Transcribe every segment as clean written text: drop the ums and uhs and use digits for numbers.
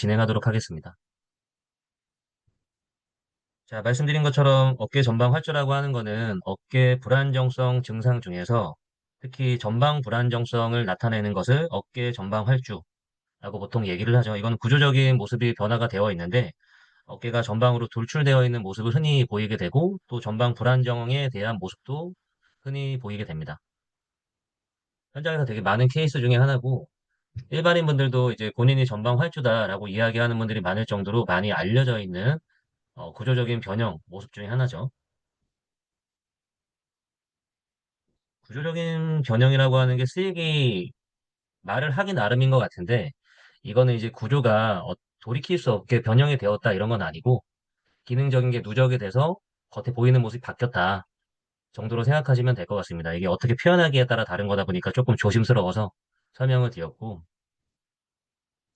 진행하도록 하겠습니다. 자, 말씀드린 것처럼 어깨 전방 활주라고 하는 거는 어깨 불안정성 증상 중에서 특히 전방 불안정성을 나타내는 것을 어깨 전방 활주라고 보통 얘기를 하죠. 이건 구조적인 모습이 변화가 되어 있는데 어깨가 전방으로 돌출되어 있는 모습을 흔히 보이게 되고 또 전방 불안정에 대한 모습도 흔히 보이게 됩니다. 현장에서 되게 많은 케이스 중에 하나고 일반인 분들도 이제 본인이 전방 활주다라고 이야기하는 분들이 많을 정도로 많이 알려져 있는 구조적인 변형 모습 중에 하나죠. 구조적인 변형이라고 하는 게 쓰이기 말을 하기 나름인 것 같은데 이거는 이제 구조가 돌이킬 수 없게 변형이 되었다 이런 건 아니고 기능적인 게 누적이 돼서 겉에 보이는 모습이 바뀌었다 정도로 생각하시면 될 것 같습니다. 이게 어떻게 표현하기에 따라 다른 거다 보니까 조금 조심스러워서 설명을 드렸고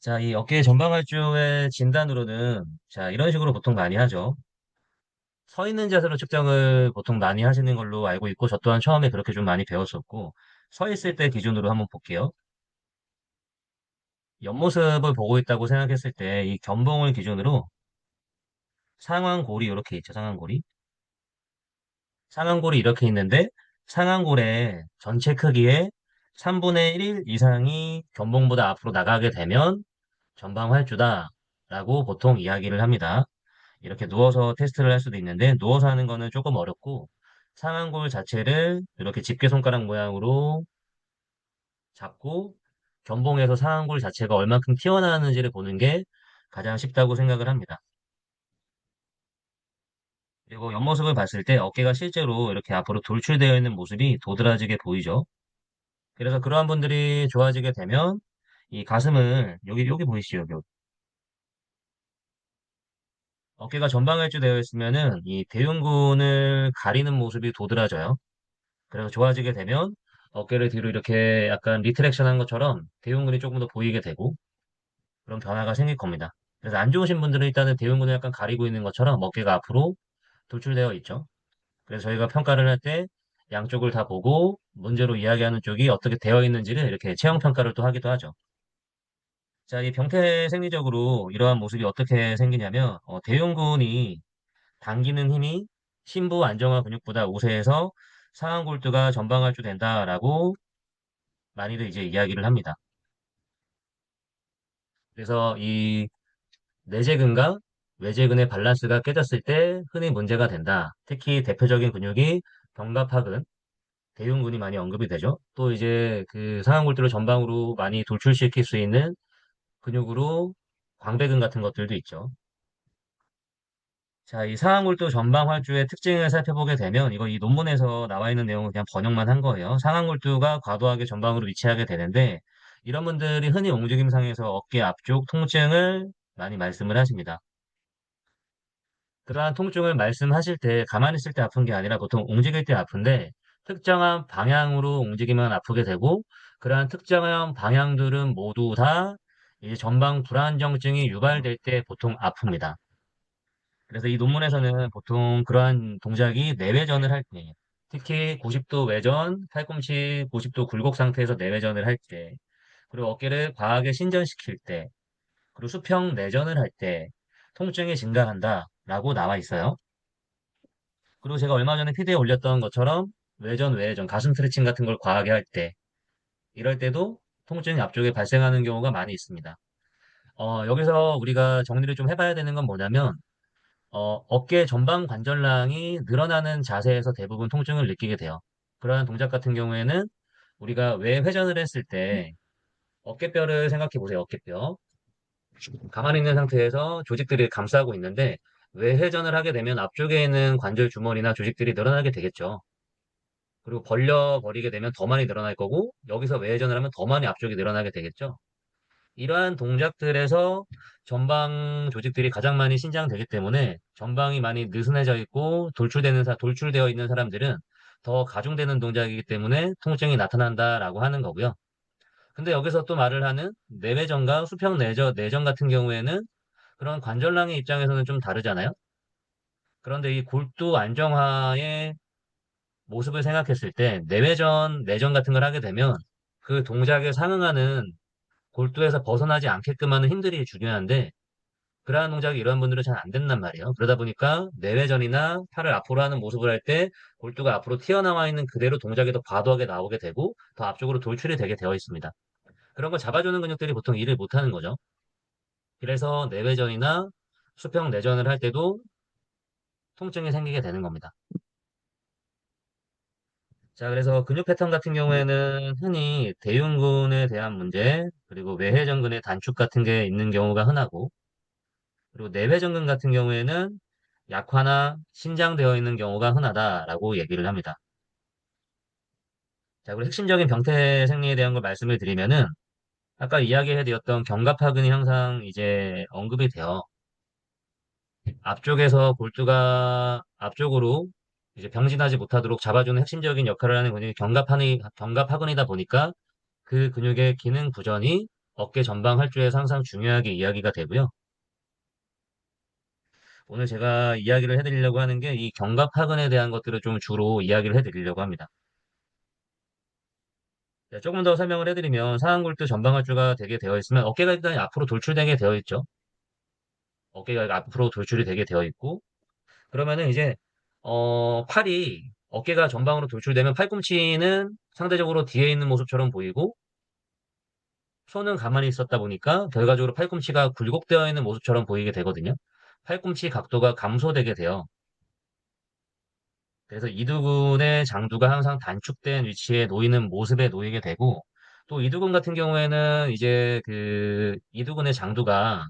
자, 이 어깨 전방할주의 진단으로는 자, 이런 식으로 보통 많이 하죠. 서 있는 자세로 측정을 보통 많이 하시는 걸로 알고 있고, 저 또한 처음에 그렇게 좀 많이 배웠었고, 서 있을 때 기준으로 한번 볼게요. 옆모습을 보고 있다고 생각했을 때, 이 견봉을 기준으로 상완골이 이렇게 있죠, 상완골이. 상완골이 이렇게 있는데, 상완골의 전체 크기의 3분의 1 이상이 견봉보다 앞으로 나가게 되면 전방활주다라고 보통 이야기를 합니다. 이렇게 누워서 테스트를 할 수도 있는데 누워서 하는 거는 조금 어렵고 상완골 자체를 이렇게 집게손가락 모양으로 잡고 견봉에서 상완골 자체가 얼만큼 튀어나왔는지를 보는 게 가장 쉽다고 생각을 합니다. 그리고 옆모습을 봤을 때 어깨가 실제로 이렇게 앞으로 돌출되어 있는 모습이 도드라지게 보이죠. 그래서 그러한 분들이 좋아지게 되면 이 가슴을 여기 보이시죠? 여기. 어깨가 전방할주되어 있으면은 이 대흉근을 가리는 모습이 도드라져요. 그래서 좋아지게 되면 어깨를 뒤로 이렇게 약간 리트렉션 한 것처럼 대흉근이 조금 더 보이게 되고 그런 변화가 생길 겁니다. 그래서 안 좋으신 분들은 일단은 대흉근을 약간 가리고 있는 것처럼 어깨가 앞으로 돌출되어 있죠. 그래서 저희가 평가를 할 때 양쪽을 다 보고 문제로 이야기하는 쪽이 어떻게 되어 있는지를 이렇게 체형 평가를 또 하기도 하죠. 자, 이 병태 생리적으로 이러한 모습이 어떻게 생기냐면 대흉근이 당기는 힘이 심부 안정화 근육보다 우세해서 상완골두가 전방할주 된다라고 많이들 이제 이야기를 합니다. 그래서 이 내재근과 외재근의 밸런스가 깨졌을 때 흔히 문제가 된다. 특히 대표적인 근육이 견갑하근, 대흉근이 많이 언급이 되죠. 또 이제 그 상완골두를 전방으로 많이 돌출시킬 수 있는 근육으로 광배근 같은 것들도 있죠. 자, 이 상완골두 전방활주의 특징을 살펴보게 되면 이거 이 논문에서 나와 있는 내용을 그냥 번역만 한 거예요. 상완골두가 과도하게 전방으로 위치하게 되는데 이런 분들이 흔히 움직임상에서 어깨 앞쪽 통증을 많이 말씀을 하십니다. 그러한 통증을 말씀하실 때 가만히 있을 때 아픈 게 아니라 보통 움직일 때 아픈데 특정한 방향으로 움직이면 아프게 되고 그러한 특정한 방향들은 모두 다 이제 전방 불안정증이 유발될 때 보통 아픕니다. 그래서 이 논문에서는 보통 그러한 동작이 내외전을 할 때, 특히 90도 외전, 팔꿈치 90도 굴곡 상태에서 내외전을 할 때, 그리고 어깨를 과하게 신전시킬 때, 그리고 수평 내전을 할 때, 통증이 증가한다라고 나와 있어요. 그리고 제가 얼마 전에 피드에 올렸던 것처럼 외전, 외전, 가슴 스트레칭 같은 걸 과하게 할 때, 이럴 때도 통증이 앞쪽에 발생하는 경우가 많이 있습니다. 여기서 우리가 정리를 좀 해봐야 되는 건 뭐냐면, 어깨 전방 관절량이 늘어나는 자세에서 대부분 통증을 느끼게 돼요. 그러한 동작 같은 경우에는 우리가 외회전을 했을 때 어깨뼈를 생각해 보세요. 어깨뼈. 가만히 있는 상태에서 조직들이 감싸고 있는데 외회전을 하게 되면 앞쪽에 있는 관절 주머니나 조직들이 늘어나게 되겠죠. 그리고 벌려 버리게 되면 더 많이 늘어날 거고 여기서 외회전을 하면 더 많이 앞쪽이 늘어나게 되겠죠. 이러한 동작들에서 전방 조직들이 가장 많이 신장되기 때문에 전방이 많이 느슨해져 있고 돌출되어 있는 사람들은 더 가중되는 동작이기 때문에 통증이 나타난다라고 하는 거고요. 근데 여기서 또 말을 하는 내외전과 수평 내전 같은 경우에는 그런 관절랑의 입장에서는 좀 다르잖아요. 그런데 이 골두 안정화의 모습을 생각했을 때 내외전, 내전 같은 걸 하게 되면 그 동작에 상응하는 골두에서 벗어나지 않게끔 하는 힘들이 중요한데 그러한 동작이 이런 분들은 잘 안 된단 말이에요. 그러다 보니까 내외전이나 팔을 앞으로 하는 모습을 할 때 골두가 앞으로 튀어나와 있는 그대로 동작이 더 과도하게 나오게 되고 더 앞쪽으로 돌출이 되게 되어 있습니다. 그런 걸 잡아주는 근육들이 보통 일을 못하는 거죠. 그래서 내외전이나 수평 내전을 할 때도 통증이 생기게 되는 겁니다. 자, 그래서 근육 패턴 같은 경우에는 흔히 대흉근에 대한 문제, 그리고 외회전근의 단축 같은 게 있는 경우가 흔하고, 그리고 내외전근 같은 경우에는 약화나 신장되어 있는 경우가 흔하다라고 얘기를 합니다. 자, 그리고 핵심적인 병태 생리에 대한 걸 말씀을 드리면은, 아까 이야기해드렸던 견갑하근이 항상 이제 언급이 돼요. 앞쪽에서 골두가 앞쪽으로 이제 병진하지 못하도록 잡아주는 핵심적인 역할을 하는 근육이 견갑하근이다 보니까 그 근육의 기능 구전이 어깨 전방 활주에서 항상 중요하게 이야기가 되고요. 오늘 제가 이야기를 해드리려고 하는 게 이 견갑하근에 대한 것들을 좀 주로 이야기를 해드리려고 합니다. 자, 조금 더 설명을 해드리면 상완골두 전방 활주가 되게 되어 있으면 어깨가 일단 앞으로 돌출되게 되어 있죠. 어깨가 앞으로 돌출이 되게 되어 있고 그러면은 이제 팔이 어깨가 전방으로 돌출되면 팔꿈치는 상대적으로 뒤에 있는 모습처럼 보이고 손은 가만히 있었다 보니까 결과적으로 팔꿈치가 굴곡되어 있는 모습처럼 보이게 되거든요. 팔꿈치 각도가 감소되게 돼요. 그래서 이두근의 장두가 항상 단축된 위치에 놓이는 모습에 놓이게 되고 또 이두근 같은 경우에는 이제 그 이두근의 장두가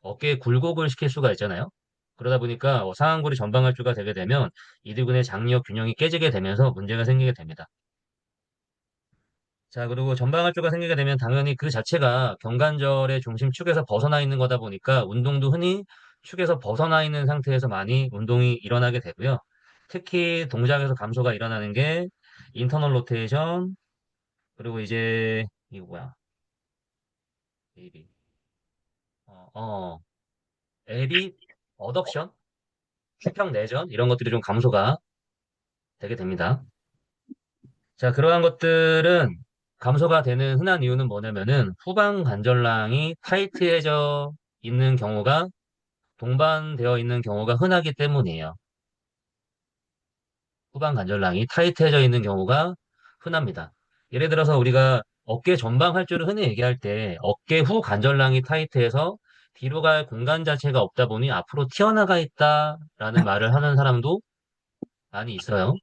어깨에 굴곡을 시킬 수가 있잖아요. 그러다 보니까 상완골이 전방활주가 되게 되면 이두근의 장력 균형이 깨지게 되면서 문제가 생기게 됩니다. 자, 그리고 전방활주가 생기게 되면 당연히 그 자체가 경관절의 중심축에서 벗어나 있는 거다 보니까 운동도 흔히 축에서 벗어나 있는 상태에서 많이 운동이 일어나게 되고요. 특히 동작에서 감소가 일어나는 게 인터널 로테이션, 그리고 이제 이거 뭐야? AB. 어, 어, AB 어덕션, 수평 내전 이런 것들이 좀 감소가 되게 됩니다. 자, 그러한 것들은 감소가 되는 흔한 이유는 뭐냐면은 후방 관절랑이 타이트해져 있는 경우가 동반되어 있는 경우가 흔하기 때문이에요. 후방 관절랑이 타이트해져 있는 경우가 흔합니다. 예를 들어서 우리가 어깨 전방 활주를 흔히 얘기할 때 어깨 후 관절랑이 타이트해서 뒤로 갈 공간 자체가 없다 보니 앞으로 튀어나가 있다라는 말을 하는 사람도 많이 있어요.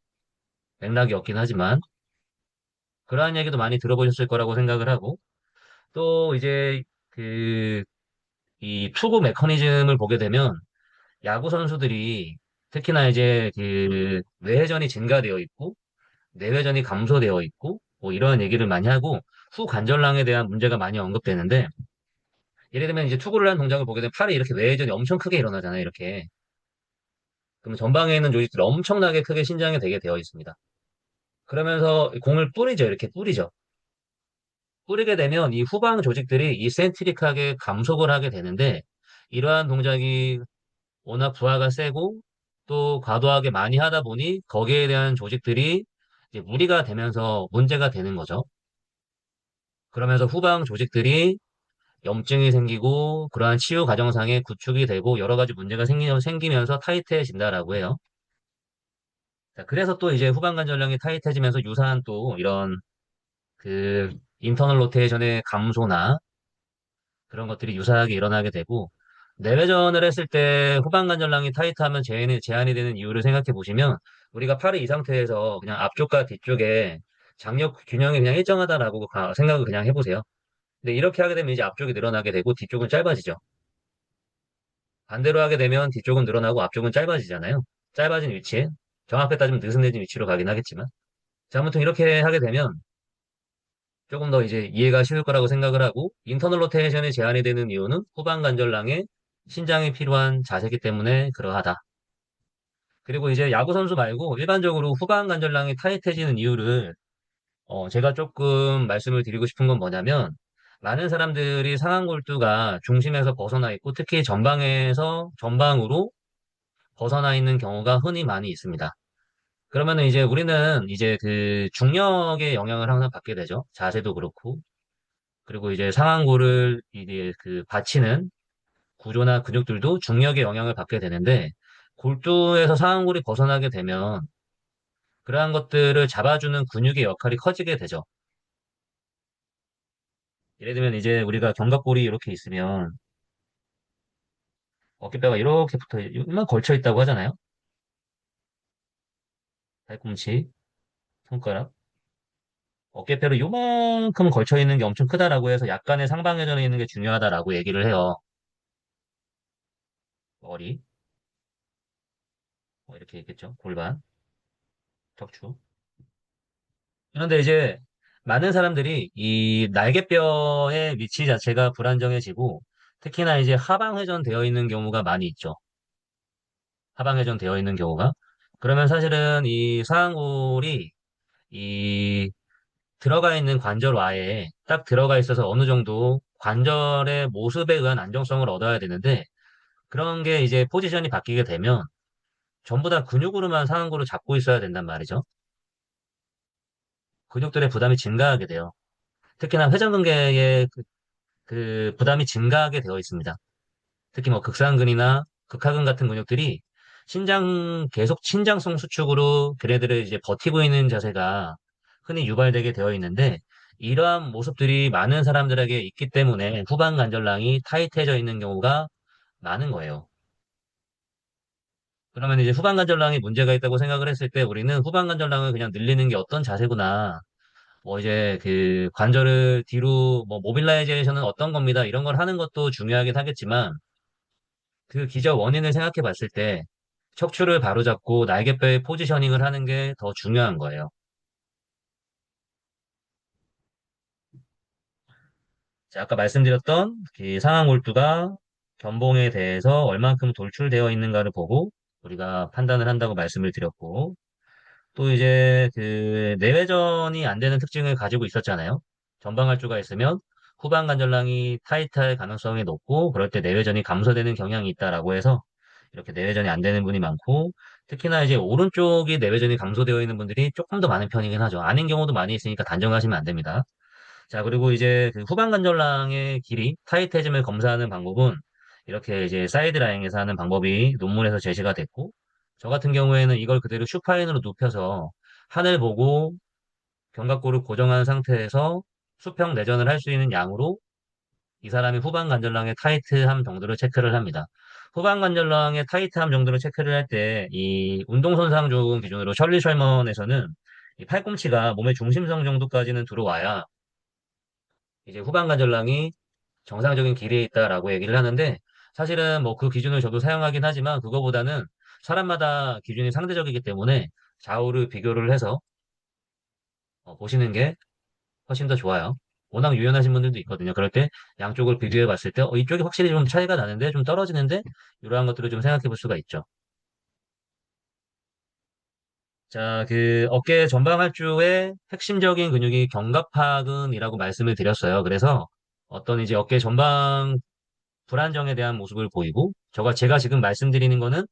맥락이 없긴 하지만 그러한 얘기도 많이 들어보셨을 거라고 생각을 하고 또 이제 그 이 투구 메커니즘을 보게 되면 야구 선수들이 특히나 이제 그 뇌회전이 증가되어 있고 내외전이 감소되어 있고 뭐 이런 얘기를 많이 하고 후관절랑에 대한 문제가 많이 언급되는데 예를 들면 이제 투구를 하는 동작을 보게 되면 팔에 이렇게 외회전이 엄청 크게 일어나잖아요. 이렇게. 그럼 전방에 있는 조직들이 엄청나게 크게 신장이 되게 되어 있습니다. 그러면서 공을 뿌리죠. 이렇게 뿌리죠. 뿌리게 되면 이 후방 조직들이 이센트릭하게 감속을 하게 되는데 이러한 동작이 워낙 부하가 세고 또 과도하게 많이 하다 보니 거기에 대한 조직들이 이제 무리가 되면서 문제가 되는 거죠. 그러면서 후방 조직들이 염증이 생기고 그러한 치유 과정상에 구축이 되고 여러 가지 문제가 생기면서 타이트해진다라고 해요. 자, 그래서 또 이제 후방 관절량이 타이트해지면서 유사한 또 이런 그 인터널 로테이션의 감소나 그런 것들이 유사하게 일어나게 되고 내외전을 했을 때 후방 관절량이 타이트하면 제한이 되는 이유를 생각해 보시면 우리가 팔을 이 상태에서 그냥 앞쪽과 뒤쪽에 장력 균형이 그냥 일정하다라고 생각을 그냥 해보세요. 근데 이렇게 하게 되면 이제 앞쪽이 늘어나게 되고 뒤쪽은 짧아지죠. 반대로 하게 되면 뒤쪽은 늘어나고 앞쪽은 짧아지잖아요. 짧아진 위치에 정확히 따지면 느슨해진 위치로 가긴 하겠지만 자, 아무튼 이렇게 하게 되면 조금 더 이제 이해가 쉬울 거라고 생각을 하고 인터널 로테이션에 제한이 되는 이유는 후방 관절랑에 신장이 필요한 자세이기 때문에 그러하다. 그리고 이제 야구 선수 말고 일반적으로 후방 관절랑이 타이트해지는 이유를 제가 조금 말씀을 드리고 싶은 건 뭐냐면 많은 사람들이 상완골두가 중심에서 벗어나 있고 특히 전방으로 벗어나 있는 경우가 흔히 많이 있습니다. 그러면은 이제 우리는 이제 그 중력의 영향을 항상 받게 되죠. 자세도 그렇고. 그리고 이제 상완골을 이제 그 받치는 구조나 근육들도 중력의 영향을 받게 되는데 골두에서 상완골이 벗어나게 되면 그러한 것들을 잡아주는 근육의 역할이 커지게 되죠. 예를 들면 이제 우리가 견갑골이 이렇게 있으면 어깨뼈가 이렇게 붙어, 이만 걸쳐 있다고 하잖아요. 팔꿈치, 손가락. 어깨뼈로 요만큼 걸쳐 있는 게 엄청 크다라고 해서 약간의 상방회전에 있는 게 중요하다라고 얘기를 해요. 머리, 뭐 이렇게 있겠죠. 골반, 척추. 그런데 이제 많은 사람들이 이 날개뼈의 위치 자체가 불안정해지고 특히나 이제 하방회전 되어 있는 경우가 많이 있죠. 하방회전 되어 있는 경우가. 그러면 사실은 이 상완골이 이 들어가 있는 관절와에 딱 들어가 있어서 어느 정도 관절의 모습에 의한 안정성을 얻어야 되는데 그런 게 이제 포지션이 바뀌게 되면 전부 다 근육으로만 상완골을 잡고 있어야 된단 말이죠. 근육들의 부담이 증가하게 돼요. 특히나 회전근개의 그 부담이 증가하게 되어 있습니다. 특히 뭐 극상근이나 극하근 같은 근육들이 계속 신장성 수축으로 걔네들을 이제 버티고 있는 자세가 흔히 유발되게 되어 있는데 이러한 모습들이 많은 사람들에게 있기 때문에 후방 관절랑이 타이트해져 있는 경우가 많은 거예요. 그러면 이제 후방 관절랑이 문제가 있다고 생각을 했을 때 우리는 후방 관절랑을 그냥 늘리는 게 어떤 자세구나. 뭐 이제 그 관절을 뒤로 뭐 모빌라이제이션은 어떤 겁니다. 이런 걸 하는 것도 중요하긴 하겠지만 그 기저 원인을 생각해 봤을 때 척추를 바로잡고 날개뼈의 포지셔닝을 하는 게 더 중요한 거예요. 자, 아까 말씀드렸던 그 상하골두가 견봉에 대해서 얼만큼 돌출되어 있는가를 보고 우리가 판단을 한다고 말씀을 드렸고 또 이제 그 내외전이 안 되는 특징을 가지고 있었잖아요. 전방할주가 있으면 후방 관절랑이 타이트할 가능성이 높고 그럴 때 내외전이 감소되는 경향이 있다라고 해서 이렇게 내외전이 안 되는 분이 많고 특히나 이제 오른쪽이 내외전이 감소되어 있는 분들이 조금 더 많은 편이긴 하죠. 아닌 경우도 많이 있으니까 단정하시면 안 됩니다. 자, 그리고 이제 그 후방 관절랑의 길이 타이트해짐을 검사하는 방법은 이렇게 이제 사이드라인에서 하는 방법이 논문에서 제시가 됐고 저 같은 경우에는 이걸 그대로 슈파인으로 눕혀서 하늘 보고 견갑골을 고정한 상태에서 수평 내전을 할 수 있는 양으로 이 사람이 후방 관절랑의 타이트함 정도를 체크를 합니다. 후방 관절랑의 타이트함 정도를 체크를 할 때 이 운동선상 조금 기준으로 셜리 셜먼에서는 이 팔꿈치가 몸의 중심성 정도까지는 들어와야 이제 후방 관절랑이 정상적인 길이에 있다라고 얘기를 하는데 사실은 뭐 그 기준을 저도 사용하긴 하지만 그거보다는 사람마다 기준이 상대적이기 때문에 좌우를 비교를 해서 보시는 게 훨씬 더 좋아요. 워낙 유연하신 분들도 있거든요. 그럴 때 양쪽을 비교해 봤을 때 이쪽이 확실히 좀 차이가 나는데 좀 떨어지는데 이러한 것들을 좀 생각해 볼 수가 있죠. 자, 그 어깨 전방할주의 핵심적인 근육이 견갑하근이라고 말씀을 드렸어요. 그래서 어떤 이제 어깨 전방 불안정에 대한 모습을 보이고 제가 지금 말씀드리는 거는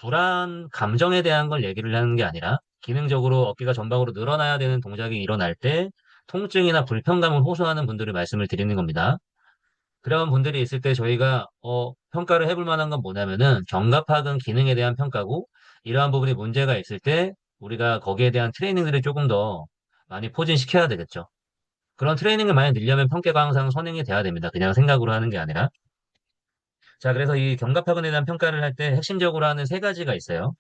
불안 감정에 대한 걸 얘기를 하는 게 아니라 기능적으로 어깨가 전방으로 늘어나야 되는 동작이 일어날 때 통증이나 불편감을 호소하는 분들을 말씀을 드리는 겁니다. 그런 분들이 있을 때 저희가 평가를 해볼 만한 건 뭐냐면은 견갑하근 기능에 대한 평가고 이러한 부분이 문제가 있을 때 우리가 거기에 대한 트레이닝들을 조금 더 많이 포진시켜야 되겠죠. 그런 트레이닝을 많이 늘려면 평가가 항상 선행이 돼야 됩니다. 그냥 생각으로 하는 게 아니라. 자, 그래서 이 견갑학원에 대한 평가를 할 때 핵심적으로 하는 세 가지가 있어요.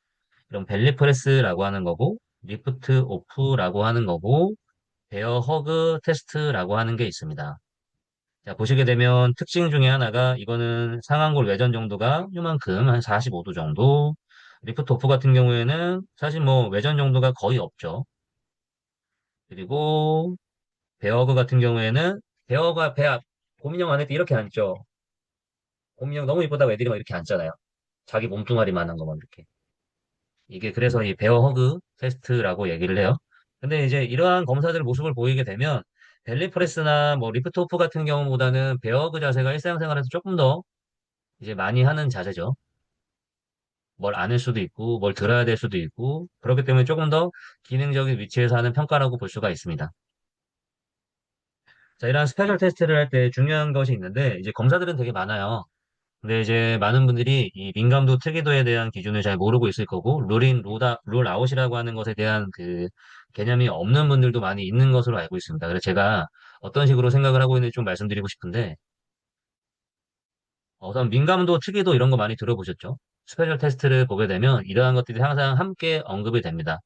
이런 벨리 프레스라고 하는 거고, 리프트 오프라고 하는 거고, 베어 허그 테스트라고 하는 게 있습니다. 자, 보시게 되면 특징 중에 하나가 이거는 상완골 외전 정도가 요만큼 한 45도 정도. 리프트 오프 같은 경우에는 사실 뭐 외전 정도가 거의 없죠. 그리고 베어 허그 같은 경우에는 베어가 배 앞, 곰인형 안에 이렇게 앉죠. 곰인형 너무 이쁘다고 애들이 막 이렇게 앉잖아요. 자기 몸뚱아리만한 거만 이렇게. 이게 그래서 이 베어 허그 테스트라고 얘기를 해요. 근데 이제 이러한 검사들 모습을 보이게 되면 벨리 프레스나 뭐 리프트 오프 같은 경우보다는 베어 허그 자세가 일상생활에서 조금 더 이제 많이 하는 자세죠. 뭘 안을 수도 있고 뭘 들어야 될 수도 있고 그렇기 때문에 조금 더 기능적인 위치에서 하는 평가라고 볼 수가 있습니다. 자, 이런 스페셜 테스트를 할 때 중요한 것이 있는데, 이제 검사들은 되게 많아요. 근데 이제 많은 분들이 이 민감도 특이도에 대한 기준을 잘 모르고 있을 거고, 룰아웃이라고 하는 것에 대한 그 개념이 없는 분들도 많이 있는 것으로 알고 있습니다. 그래서 제가 어떤 식으로 생각을 하고 있는지 좀 말씀드리고 싶은데, 우선 민감도 특이도 이런 거 많이 들어보셨죠? 스페셜 테스트를 보게 되면 이러한 것들이 항상 함께 언급이 됩니다.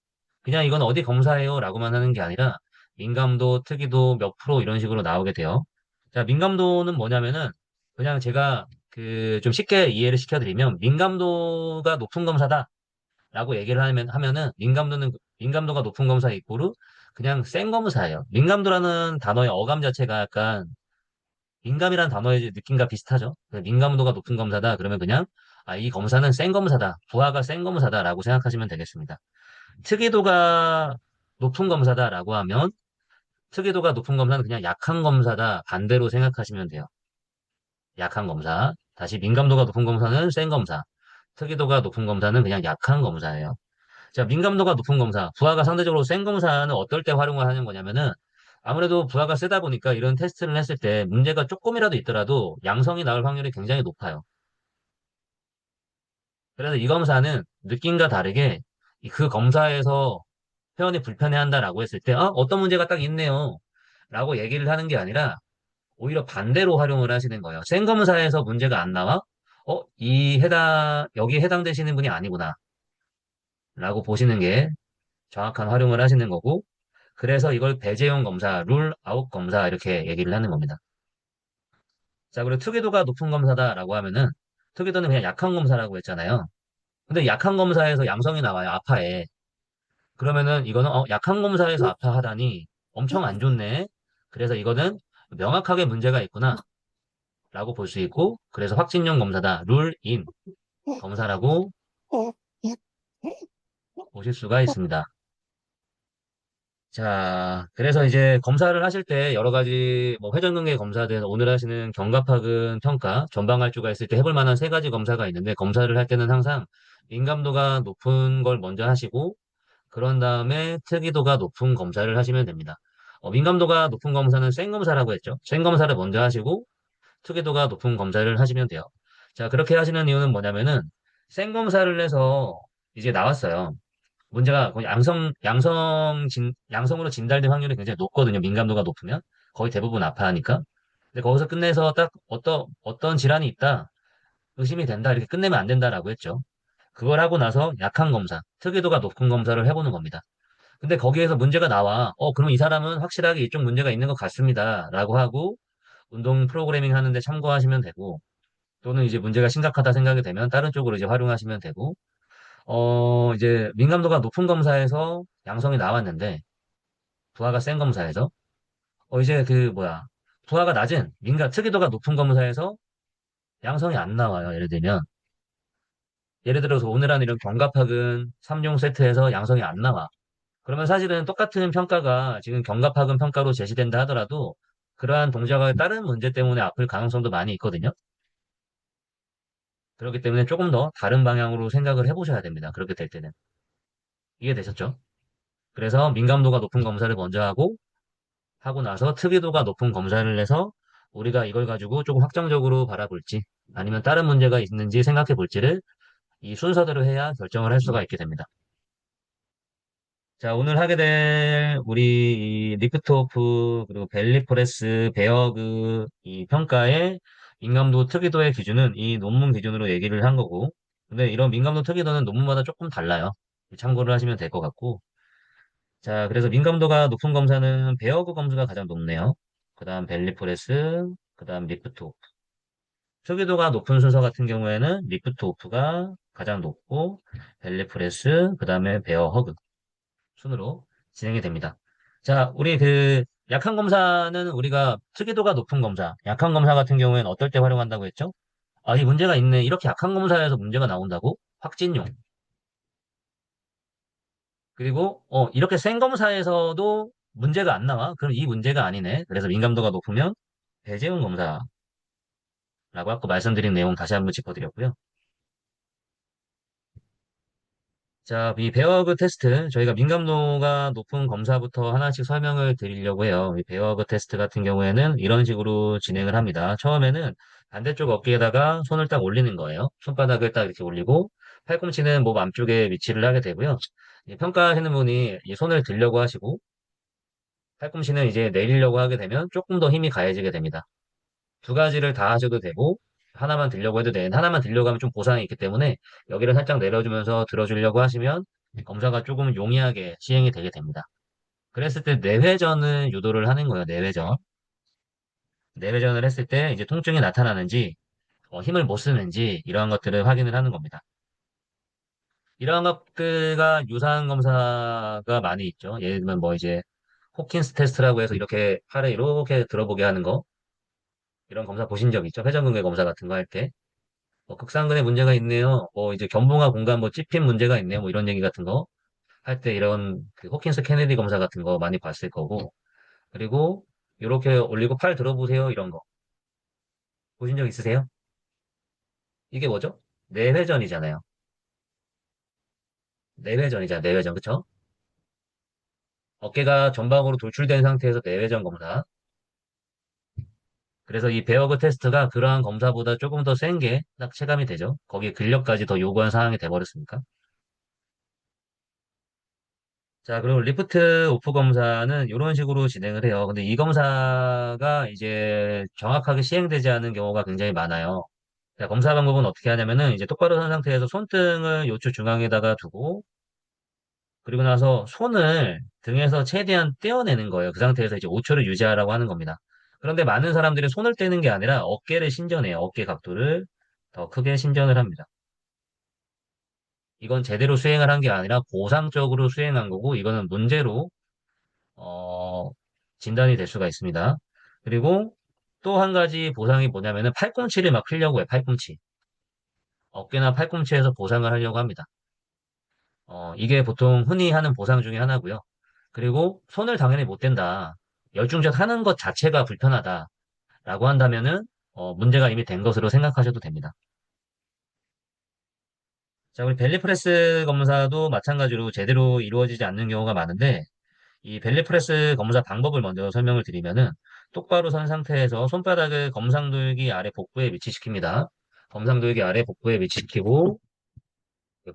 그냥 이건 어디 검사해요 라고만 하는 게 아니라 민감도, 특이도 몇 프로 이런 식으로 나오게 돼요. 자, 민감도는 뭐냐면은 그냥 제가 그 좀 쉽게 이해를 시켜드리면 민감도가 높은 검사다라고 얘기를 하면은 민감도가 높은 검사 이꼬르 그냥 센 검사예요. 민감도라는 단어의 어감 자체가 약간 민감이란 단어의 느낌과 비슷하죠. 민감도가 높은 검사다. 그러면 그냥 이 검사는 센 검사다. 부하가 센 검사다라고 생각하시면 되겠습니다. 특이도가 높은 검사다라고 하면 특이도가 높은 검사는 그냥 약한 검사다. 반대로 생각하시면 돼요. 약한 검사. 다시 민감도가 높은 검사는 센 검사. 특이도가 높은 검사는 그냥 약한 검사예요. 자, 민감도가 높은 검사. 부하가 상대적으로 센 검사는 어떨 때 활용을 하는 거냐면은 아무래도 부하가 세다 보니까 이런 테스트를 했을 때 문제가 조금이라도 있더라도 양성이 나올 확률이 굉장히 높아요. 그래서 이 검사는 느낌과 다르게 그 검사에서 회원이 불편해한다라고 했을 때, 어떤 문제가 딱 있네요. 라고 얘기를 하는 게 아니라 오히려 반대로 활용을 하시는 거예요. 센 검사에서 문제가 안 나와? 여기에 해당되시는 분이 아니구나. 라고 보시는 게 정확한 활용을 하시는 거고, 그래서 이걸 배제용 검사, 룰 아웃 검사 이렇게 얘기를 하는 겁니다. 자, 그리고 특이도가 높은 검사다라고 하면은 특이도는 그냥 약한 검사라고 했잖아요. 근데 약한 검사에서 양성이 나와요. 아파에. 그러면은 이거는 약한 검사에서 아파하다니 엄청 안 좋네. 그래서 이거는 명확하게 문제가 있구나. 라고 볼 수 있고, 그래서 확진용 검사다. 룰인 검사라고 보실 수가 있습니다. 자, 그래서 이제 검사를 하실 때 여러 가지 뭐 회전근개 검사든 오늘 하시는 견갑학은 평가, 전방할주가 있을 때 해볼 만한 세 가지 검사가 있는데 검사를 할 때는 항상 민감도가 높은 걸 먼저 하시고 그런 다음에 특이도가 높은 검사를 하시면 됩니다. 민감도가 높은 검사는 센 검사라고 했죠. 센 검사를 먼저 하시고 특이도가 높은 검사를 하시면 돼요. 자, 그렇게 하시는 이유는 뭐냐면은 센 검사를 해서 이제 나왔어요. 문제가 거의 양성으로 진단될 확률이 굉장히 높거든요. 민감도가 높으면. 거의 대부분 아파하니까. 근데 거기서 끝내서 딱 어떤 질환이 있다, 의심이 된다, 이렇게 끝내면 안 된다라고 했죠. 그걸 하고 나서 약한 검사, 특이도가 높은 검사를 해보는 겁니다. 근데 거기에서 문제가 나와. 그럼 이 사람은 확실하게 이쪽 문제가 있는 것 같습니다. 라고 하고 운동 프로그래밍 하는데 참고하시면 되고, 또는 이제 문제가 심각하다 생각이 되면 다른 쪽으로 이제 활용하시면 되고, 이제 민감도가 높은 검사에서 양성이 나왔는데, 부하가 센 검사에서, 이제 부하가 낮은, 특이도가 높은 검사에서 양성이 안 나와요. 예를 들어서 오늘 한 이런 견갑학은 3종 세트에서 양성이 안 나와. 그러면 사실은 똑같은 평가가 지금 견갑학은 평가로 제시된다 하더라도, 그러한 동작의 다른 문제 때문에 아플 가능성도 많이 있거든요. 그렇기 때문에 조금 더 다른 방향으로 생각을 해보셔야 됩니다. 그렇게 될 때는. 이해되셨죠? 그래서 민감도가 높은 검사를 먼저 하고 나서 특이도가 높은 검사를 해서 우리가 이걸 가지고 조금 확장적으로 바라볼지 아니면 다른 문제가 있는지 생각해 볼지를 이 순서대로 해야 결정을 할 수가 있게 됩니다. 자, 오늘 하게 될 우리 이 리프트오프 그리고 벨리프레스 베어그 이 평가의 민감도 특이도의 기준은 이 논문 기준으로 얘기를 한 거고 근데 이런 민감도 특이도는 논문마다 조금 달라요. 참고를 하시면 될 것 같고 자, 그래서 민감도가 높은 검사는 베어그 검사가 가장 높네요. 그 다음 벨리프레스, 그 다음 리프트오프. 특이도가 높은 순서 같은 경우에는 리프트오프가 가장 높고 벨리프레스, 그 다음에 베어허그 순으로 진행이 됩니다. 자, 우리 약한 검사는 우리가 특이도가 높은 검사, 약한 검사 같은 경우에는 어떨 때 활용한다고 했죠? 이 문제가 있네. 이렇게 약한 검사에서 문제가 나온다고? 확진용. 그리고 이렇게 센 검사에서도 문제가 안 나와. 그럼 이 문제가 아니네. 그래서 민감도가 높으면 배제운 검사라고 아까 말씀드린 내용 다시 한번 짚어드렸고요. 자, 이 베어그 테스트, 저희가 민감도가 높은 검사부터 하나씩 설명을 드리려고 해요. 이 베어그 테스트 같은 경우에는 이런 식으로 진행을 합니다. 처음에는 반대쪽 어깨에다가 손을 딱 올리는 거예요. 손바닥을 딱 이렇게 올리고, 팔꿈치는 몸 앞쪽에 위치를 하게 되고요. 평가하시는 분이 이 손을 들려고 하시고, 팔꿈치는 이제 내리려고 하게 되면 조금 더 힘이 가해지게 됩니다. 두 가지를 다 하셔도 되고, 하나만 들려고 해도 되는데, 하나만 들려고 하면 좀 보상이 있기 때문에, 여기를 살짝 내려주면서 들어주려고 하시면, 검사가 조금 용이하게 시행이 되게 됩니다. 그랬을 때 내회전을 유도를 하는 거예요, 내회전. 내회전을 했을 때 이제 통증이 나타나는지, 힘을 못 쓰는지, 이러한 것들을 확인을 하는 겁니다. 이러한 것들과 유사한 검사가 많이 있죠. 예를 들면 뭐 이제, 호킨스 테스트라고 해서 이렇게 팔을 이렇게 들어보게 하는 거, 이런 검사 보신 적 있죠? 회전근개 검사 같은 거 할 때. 극상근에 문제가 있네요. 이제 견봉화 공간 뭐 찝힌 문제가 있네요. 뭐 이런 얘기 같은 거 할 때 이런 그 호킨스 케네디 검사 같은 거 많이 봤을 거고. 그리고 이렇게 올리고 팔 들어보세요. 이런 거 보신 적 있으세요? 이게 뭐죠? 내회전이잖아요. 내회전이잖아요. 내회전. 그쵸? 어깨가 전방으로 돌출된 상태에서 내회전 검사. 그래서 이 베어그 테스트가 그러한 검사보다 조금 더 센 게 딱 체감이 되죠. 거기에 근력까지 더 요구한 상황이 돼버렸으니까. 자, 그리고 리프트 오프 검사는 이런 식으로 진행을 해요. 근데 이 검사가 이제 정확하게 시행되지 않은 경우가 굉장히 많아요. 자, 검사 방법은 어떻게 하냐면은 이제 똑바로 선 상태에서 손등을 요추 중앙에다가 두고 그리고 나서 손을 등에서 최대한 떼어내는 거예요. 그 상태에서 이제 5초를 유지하라고 하는 겁니다. 그런데 많은 사람들이 손을 떼는 게 아니라 어깨를 신전해요. 어깨 각도를 더 크게 신전을 합니다. 이건 제대로 수행을 한 게 아니라 고상적으로 수행한 거고 이거는 문제로 어, 진단이 될 수가 있습니다. 그리고 또 한 가지 보상이 뭐냐면은 팔꿈치를 막 피려고 해요. 팔꿈치. 어깨나 팔꿈치에서 보상을 하려고 합니다. 이게 보통 흔히 하는 보상 중에 하나고요. 그리고 손을 당연히 못 댄다. 열중적 하는 것 자체가 불편하다라고 한다면은 문제가 이미 된 것으로 생각하셔도 됩니다. 자, 우리 벨리프레스 검사도 마찬가지로 제대로 이루어지지 않는 경우가 많은데 이 벨리프레스 검사 방법을 먼저 설명을 드리면은 똑바로 선 상태에서 손바닥을 검상돌기 아래 복부에 위치시킵니다. 검상돌기 아래 복부에 위치시키고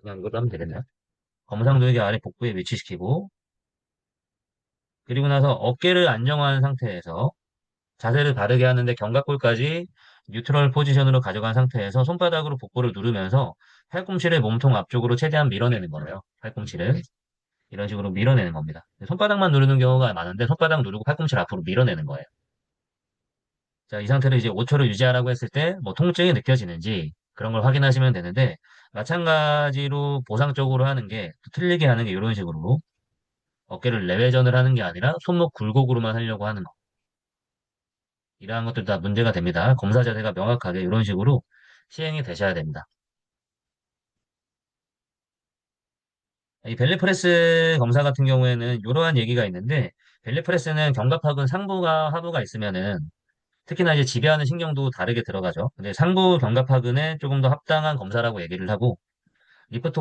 그냥 이걸로 하면 되겠네요. 검상돌기 아래 복부에 위치시키고 그리고 나서 어깨를 안정화한 상태에서 자세를 바르게 하는데 견갑골까지 뉴트럴 포지션으로 가져간 상태에서 손바닥으로 복부를 누르면서 팔꿈치를 몸통 앞쪽으로 최대한 밀어내는 거예요. 팔꿈치를. 이런 식으로 밀어내는 겁니다. 손바닥만 누르는 경우가 많은데 손바닥 누르고 팔꿈치를 앞으로 밀어내는 거예요. 자, 이 상태로 이제 5초를 유지하라고 했을 때 뭐 통증이 느껴지는지 그런 걸 확인하시면 되는데 마찬가지로 보상적으로 하는 게 또 틀리게 하는 게 이런 식으로 어깨를 내외전을 하는 게 아니라 손목 굴곡으로만 하려고 하는 거. 이러한 것들 다 문제가 됩니다. 검사 자세가 명확하게 이런 식으로 시행이 되셔야 됩니다. 이 벨리프레스 검사 같은 경우에는 이러한 얘기가 있는데 벨리프레스는 견갑하근 상부가 하부가 있으면은 특히나 이제 지배하는 신경도 다르게 들어가죠. 근데 상부 견갑하근에 조금 더 합당한 검사라고 얘기를 하고 리프트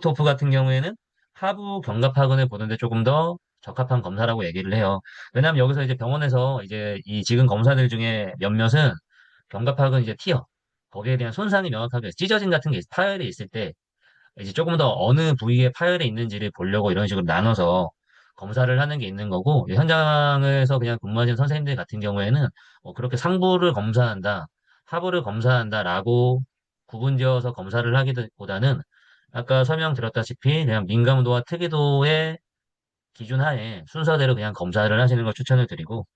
오프 같은 경우에는 하부 견갑하근을 보는데 조금 더 적합한 검사라고 얘기를 해요. 왜냐하면 여기서 이제 병원에서 이제 이 지금 검사들 중에 몇몇은 견갑하근 이제 티어 거기에 대한 손상이 명확하게 찢어진 같은 게 파열이 있을 때 이제 조금 더 어느 부위에 파열이 있는지를 보려고 이런 식으로 나눠서 검사를 하는 게 있는 거고, 현장에서 그냥 근무하시는 선생님들 같은 경우에는 그렇게 상부를 검사한다, 하부를 검사한다라고 구분지어서 검사를 하기보다는 아까 설명드렸다시피 그냥 민감도와 특이도의 기준 하에 순서대로 그냥 검사를 하시는 걸 추천을 드리고,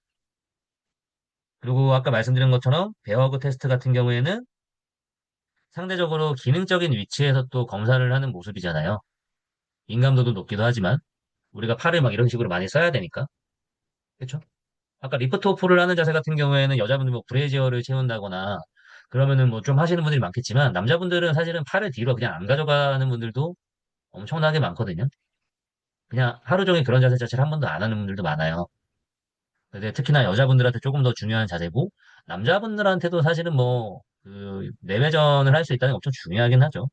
그리고 아까 말씀드린 것처럼 베어그 테스트 같은 경우에는 상대적으로 기능적인 위치에서 또 검사를 하는 모습이잖아요. 민감도도 높기도 하지만 우리가 팔을 막 이런 식으로 많이 써야 되니까. 그렇죠? 아까 리프트 오프를 하는 자세 같은 경우에는 여자분들 뭐 브래지어를 채운다거나 그러면은 뭐 좀 하시는 분들이 많겠지만 남자분들은 사실은 팔을 뒤로 그냥 안 가져가는 분들도 엄청나게 많거든요. 그냥 하루 종일 그런 자세 자체를 한 번도 안 하는 분들도 많아요. 근데 특히나 여자분들한테 조금 더 중요한 자세고 남자분들한테도 사실은 뭐 그 내외전을 할 수 있다는 게 엄청 중요하긴 하죠.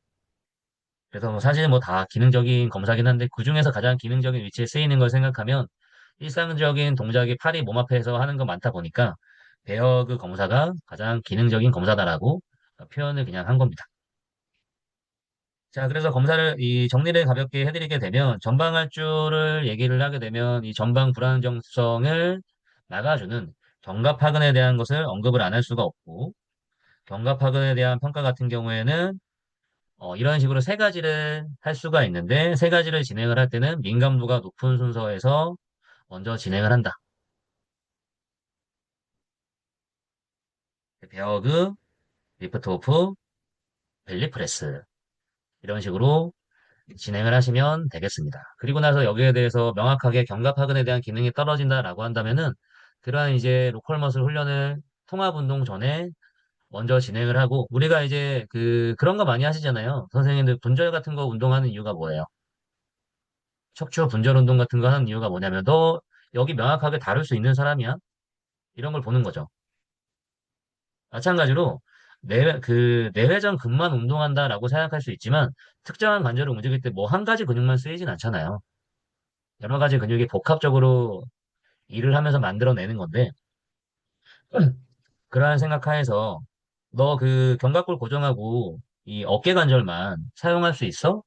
그래서 뭐 사실 뭐 다 기능적인 검사긴 한데 그중에서 가장 기능적인 위치에 쓰이는 걸 생각하면 일상적인 동작이 팔이 몸 앞에서 하는 거 많다 보니까 베어그 검사가 가장 기능적인 검사다라고 표현을 그냥 한 겁니다. 자, 그래서 검사를, 이 정리를 가볍게 해드리게 되면, 전방할주를 얘기를 하게 되면, 이 전방 불안정성을 막아주는 견갑하근에 대한 것을 언급을 안 할 수가 없고, 견갑하근에 대한 평가 같은 경우에는, 이런 식으로 세 가지를 할 수가 있는데, 세 가지를 진행을 할 때는 민감도가 높은 순서에서 먼저 진행을 한다. 베어그, 리프트 오프, 벨리 프레스. 이런 식으로 진행을 하시면 되겠습니다. 그리고 나서 여기에 대해서 명확하게 견갑하근에 대한 기능이 떨어진다라고 한다면은 그러한 이제 로컬 머슬 훈련을 통합 운동 전에 먼저 진행을 하고 우리가 이제 그런 거 많이 하시잖아요. 선생님들 분절 같은 거 운동하는 이유가 뭐예요? 척추 분절 운동 같은 거 하는 이유가 뭐냐면 너 여기 명확하게 다룰 수 있는 사람이야? 이런 걸 보는 거죠. 마찬가지로 내회전 근만 운동한다라고 생각할 수 있지만 특정한 관절을 움직일 때 뭐 한 가지 근육만 쓰이진 않잖아요. 여러 가지 근육이 복합적으로 일을 하면서 만들어내는 건데, 그러한 생각하에서 너 견갑골 고정하고 이 어깨 관절만 사용할 수 있어?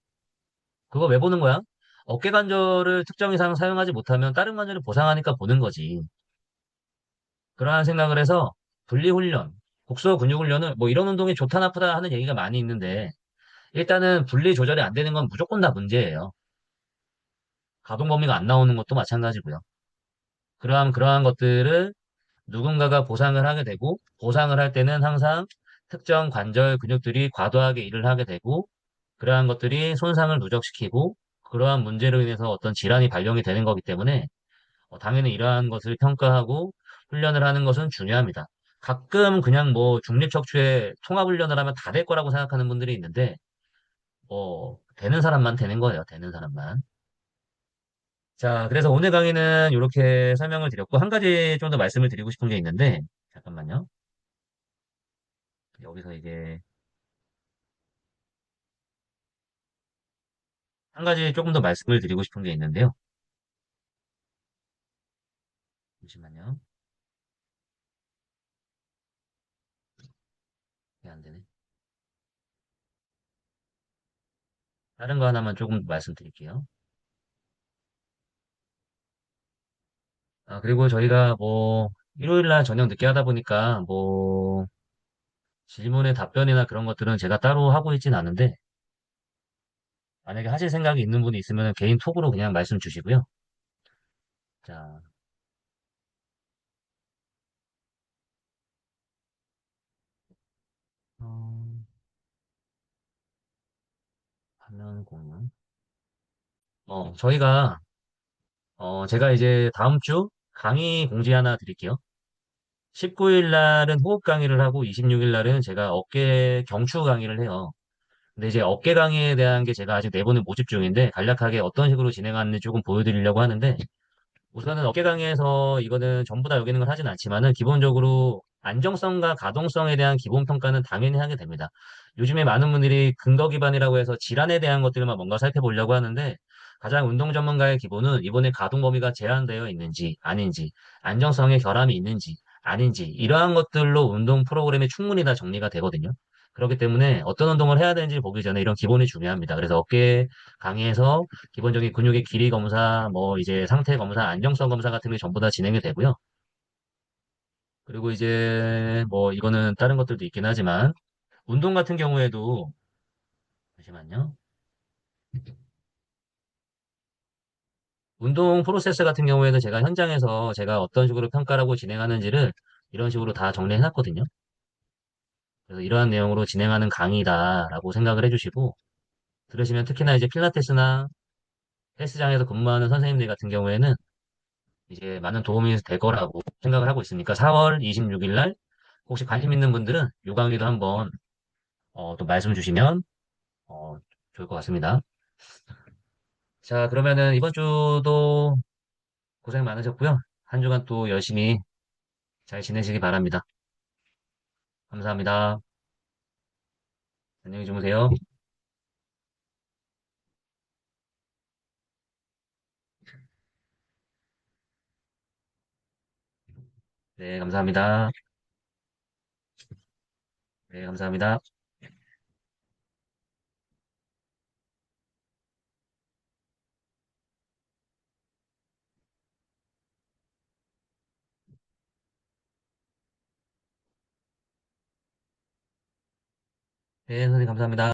그거 왜 보는 거야? 어깨 관절을 특정 이상 사용하지 못하면 다른 관절을 보상하니까 보는 거지. 그러한 생각을 해서 분리훈련, 곡소 근육훈련을 뭐 이런 운동이 좋다 나쁘다 하는 얘기가 많이 있는데, 일단은 분리 조절이 안 되는 건 무조건 다 문제예요. 가동 범위가 안 나오는 것도 마찬가지고요. 그러한 것들을 누군가가 보상을 하게 되고 보상을 할 때는 항상 특정 관절 근육들이 과도하게 일을 하게 되고 그러한 것들이 손상을 누적시키고 그러한 문제로 인해서 어떤 질환이 발병이 되는 거기 때문에 당연히 이러한 것을 평가하고 훈련을 하는 것은 중요합니다. 가끔 그냥 뭐 중립척추에 통합훈련을 하면 다 될 거라고 생각하는 분들이 있는데 되는 사람만 되는 거예요. 되는 사람만. 자, 그래서 오늘 강의는 이렇게 설명을 드렸고 한 가지 좀 더 말씀을 드리고 싶은 게 있는데 잠깐만요. 여기서 이제 한 가지 조금 더 말씀을 드리고 싶은 게 있는데요. 잠시만요. 이게 안 되네. 다른 거 하나만 조금 말씀드릴게요. 그리고 저희가 뭐 일요일 날 저녁 늦게 하다 보니까 뭐 질문의 답변이나 그런 것들은 제가 따로 하고 있진 않은데 만약에 하실 생각이 있는 분이 있으면 개인 톡으로 그냥 말씀 주시고요. 자, 어, 화면 공유. 저희가 제가 이제 다음 주 강의 공지 하나 드릴게요. 19일 날은 호흡 강의를 하고 26일 날은 제가 어깨 경추 강의를 해요. 근데 이제 어깨 강의에 대한 게 제가 아직 내보는 모집 중인데 간략하게 어떤 식으로 진행하는지 조금 보여드리려고 하는데 우선은 어깨 강의에서 이거는 전부 다 여기 있는 걸 하진 않지만은 기본적으로 안정성과 가동성에 대한 기본 평가는 당연히 하게 됩니다. 요즘에 많은 분들이 근거 기반이라고 해서 질환에 대한 것들만 뭔가 살펴보려고 하는데 가장 운동 전문가의 기본은 이번에 가동 범위가 제한되어 있는지 아닌지 안정성에 결함이 있는지 아닌지 이러한 것들로 운동 프로그램이 충분히 다 정리가 되거든요. 그렇기 때문에 어떤 운동을 해야 되는지 보기 전에 이런 기본이 중요합니다. 그래서 어깨 강의에서 기본적인 근육의 길이 검사, 뭐 이제 상태 검사, 안정성 검사 같은 게 전부 다 진행이 되고요. 그리고 이제 뭐 이거는 다른 것들도 있긴 하지만 운동 같은 경우에도 잠시만요. 운동 프로세스 같은 경우에는 제가 현장에서 제가 어떤 식으로 평가를 하고 진행하는지를 이런 식으로 다 정리해 놨거든요. 그래서 이러한 내용으로 진행하는 강의다라고 생각을 해주시고 들으시면 특히나 이제 필라테스나 헬스장에서 근무하는 선생님들 같은 경우에는 이제 많은 도움이 될 거라고 생각을 하고 있으니까 4월 26일 날 혹시 관심 있는 분들은 요강의도 한번 또 말씀 주시면 어, 좋을 것 같습니다. 자, 그러면은 이번 주도 고생 많으셨고요. 한 주간 또 열심히 잘 지내시기 바랍니다. 감사합니다. 안녕히 주무세요. 네, 감사합니다. 네, 감사합니다. 네, 선생님 감사합니다.